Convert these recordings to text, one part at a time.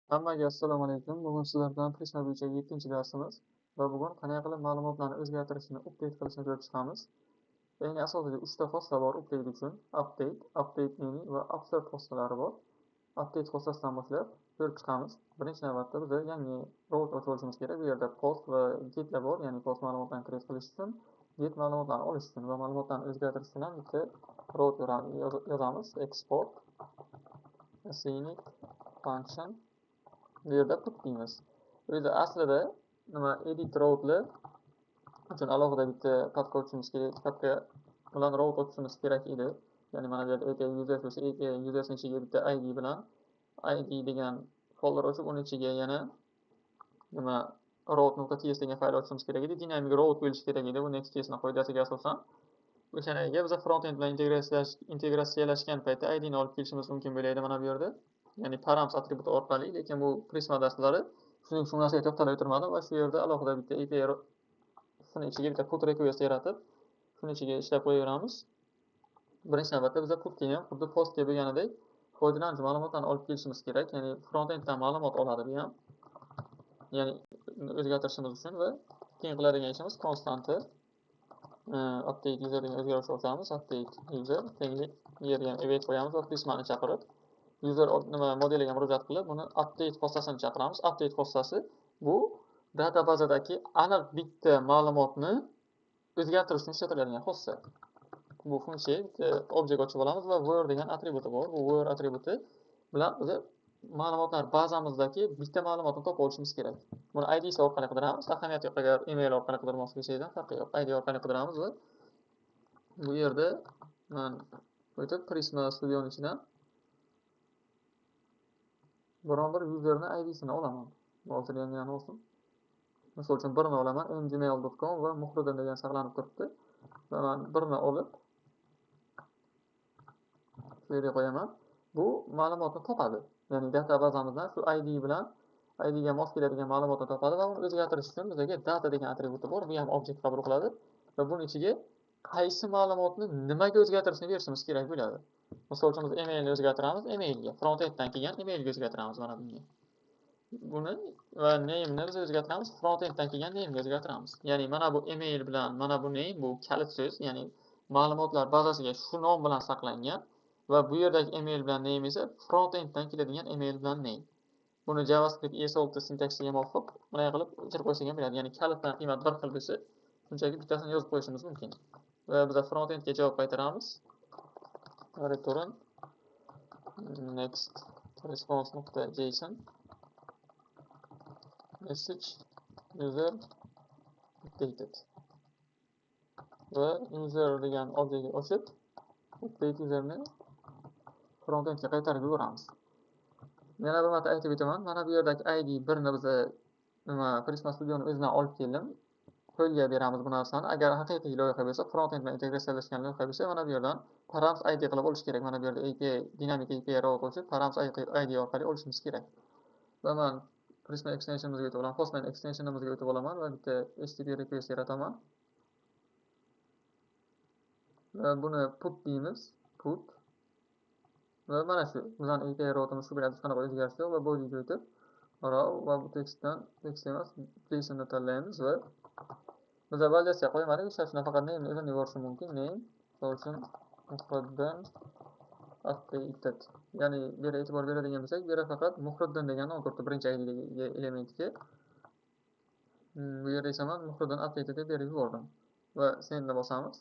Hammaga assalomu alaykum. Bugun sizlar bilan Prisma bo'yicha 7-chi darsimiz va bugun qanday qilib ma'lumotlarni o'zgartirishni, update qilishni ko'rib chiqamiz. Eng asosida 3 ta xossa bor update uchun. Update menu va upsert xossalari bor. Update xossasidan boshlab ko'rib chiqamiz. Birinchi navbatda biz yangi route ochib olishimiz kerak. Bu yerda post va get bor, ya'ni post ma'lumotlarni create qilish uchun, get ma'lumotlarni olish uchun va ma'lumotlarni o'zgartirish uchun ham bitta route yozamiz. Export scenic function bu yerda put deymiz. Bu yerda aslida edit route'lar uchun alohida bitta papka ochishimiz kerak. Papka bilan route ochishimiz kerak edi. Ya'ni mana bu yerda API users bo'lsa, API users ichiga bitta ID bilan ID degan folder ochib, uni ichiga yana route.ts degan fayl ochishimiz kerak edi. Dynamic route bo'lishi kerak edi bu Next.js'ning qoidasiga asosan. O'shanaga biz front-end bilan integratsiyalashgan paytda ID ni olib kelishimiz mumkin bo'ladi mana bu yerda. Ya'ni params atributi orqali, lekin bu Prisma darslari shuning uchun narsaga to'xtalib o'tirmadim va shu yerda alohida bitta API shuni ichiga bitta put request yaratib, shuni ichiga ishlab qo'yaveramiz. Birinchi navbatda biz putga ham xuddi postga bo'lganidek foydalanuvchi ma'lumotlarni olib kelishimiz kerak. Ya'ni front-enddan ma'lumot oladi bu ham. Ya'ni o'zgartirishimiz uchun va keyin qiladigan ishimiz konstanti update user degan o'zgartirish ochamiz. Update user tenglik yerga event qo'yamiz va Prismani chaqirib user modeliga murojaat qilib, buni update xossasini chaqiramiz. Update xossasi bu databazadagi aniq bitta ma'lumotni o'zgartirish uchun ishlatiladigan xossa. Bu funksiya object ochib olamiz va word degan atributi bor. Bu word atributi bilan biz ma'lumotlar bazamizdagi bitta ma'lumotni topib olishimiz kerak. Buni ID orqali qidiramiz. Ahamiyati yo'q, agar email orqali qidirmoqchi bo'lsangiz farqi yo'q. ID orqali qidiramiz va bu yerda men o'tib Prisma Studioning ichidan biron bir userni ID'sini olaman. Hozir yangilani olsin. Misol uchun birini olaman, mgmail.com va Muhriddin degan saqlanib turibdi. Va men birini olib shu yerga qo'yaman. Bu ma'lumotni topadi. Ya'ni databazamizdan shu ID bilan ID ga mos keladigan ma'lumotni topadi va uni o'zgartirish uchun bizga data degan atributi bor. Bu ham objekt qabul qiladi va buning ichiga qaysi ma'lumotni nimaga o'zgartirishni berishimiz kerak bo'ladi. Misol uchun biz emailni o'zgartiramiz, emailga, front-enddan kelgan emailga o'zgartiramiz mana bunga. Buni va name'ni biz o'zgartiramiz, front-enddan kelgan name'ga o'zgartiramiz. Ya'ni mana bu email bilan mana bu name bu kalit so'z, ya'ni ma'lumotlar bazasiga shu nom bilan saqlangan va bu yerdagi email bilan name esa front-enddan keladigan email bilan name. Buni JavaScript ES6 sintaksiga muvofiq bunday qilib o'chirib qo'ysak ham bo'ladi. Ya'ni kalitdan qiymat bir xil bo'lsa, shunchaki bittasini yozib qo'yishimiz mumkin. Va biz front-endga javob qaytaramiz. Return next response.json message user updated va user degan obyektni ochib update userni front-endga qaytarib yuboramiz. Yana bir marta aytib o'taman, mana bu yerdagi ID birini biz Prisma Studioning o'zidan olib keldim. Qo'lga beramiz bu narsani. Agar haqiqiy loyiha bo'lsa, front-end bilan integratsiyalashgan loyiha bo'lsa, mana bu yerdan params ID qilib olish kerak. Mana bu yerda API, dynamic API route ochib, params ID orqali olishimiz kerak. Va men Prisma extensionimizga o'tib olaman, Postman extensionimizga o'tib olaman va bitta HTTP request yarataman. Va buni put deymiz, put. Va mana shu, bizning API routeimiz shu bilan hech qanaqa o'zgarish yo'q va bodyga o'tib, row va bu tekstdan text emas, place'ni tanlaymiz va biz validatsiya qo'ymadik, o'sha shuni faqat name'ni o'zini yuborishi mumkin. Name, misol uchun Muhriddin updated. Ya'ni bu yerga e'tibor beradigan bo'lsak, bu yerda faqat Muhriddin degan nom turibdi birinchi ID'dagi elementga. Bu yerda esa men Muhriddin updated deb berib yubordim va sendni bosamiz.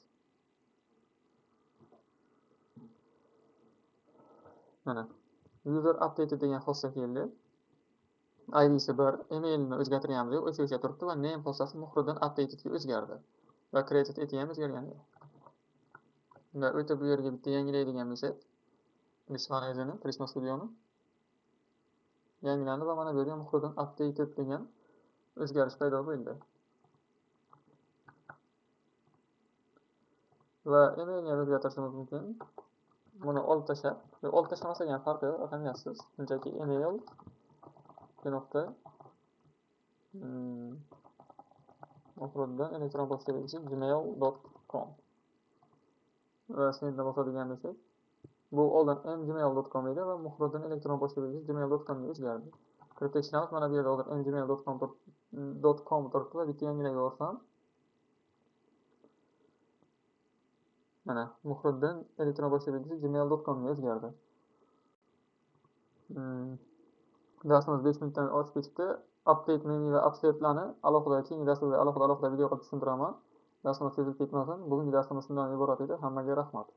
Mana user updated degan xossa keldi. ID'si 1, emailni o'zgartirganmiz, o'sha turibdi va name xossasi Muhriddin updatedga o'zgardi va created eti ham o'zgargan. Va o'tib bu yerga bitta yangilaydigan bo'lsak, Prismani o'zini, Prisma Studioni yangilandi va mana bu yerga Muhriddin updated degan o'zgarish paydo bo'ldi. Va emailni o'zgartirishimiz mumkin. Buni olib tashlab, olib tashlamasak ham farqi yo'q, ahamiyatsiz. Shunchaki email nuqta Muhriddin elektron pochta belgisi gmail.com va sendni bosadigan bo'lsak, bu oldin mgmail.com edi va Muhriddin elektron pochta belgisi gmail.com ga o'zgardi. kirib tekshiramiz. Mana bu yerda hozir mgmail.com turibdi va bitta yangilayga borsam, mana Muhriddin elektron pochta belgisi gmail.com ga o'zgardi. Darsimiz 5 minutdan oshib ketibdi. Update menu va update'larni alohida keyingi darslarda alohida video qilib tushuntiraman. Darsimiz cho'zilib ketmasin. Bugungi darsimiz shundan iborat edi. Hammaga rahmat.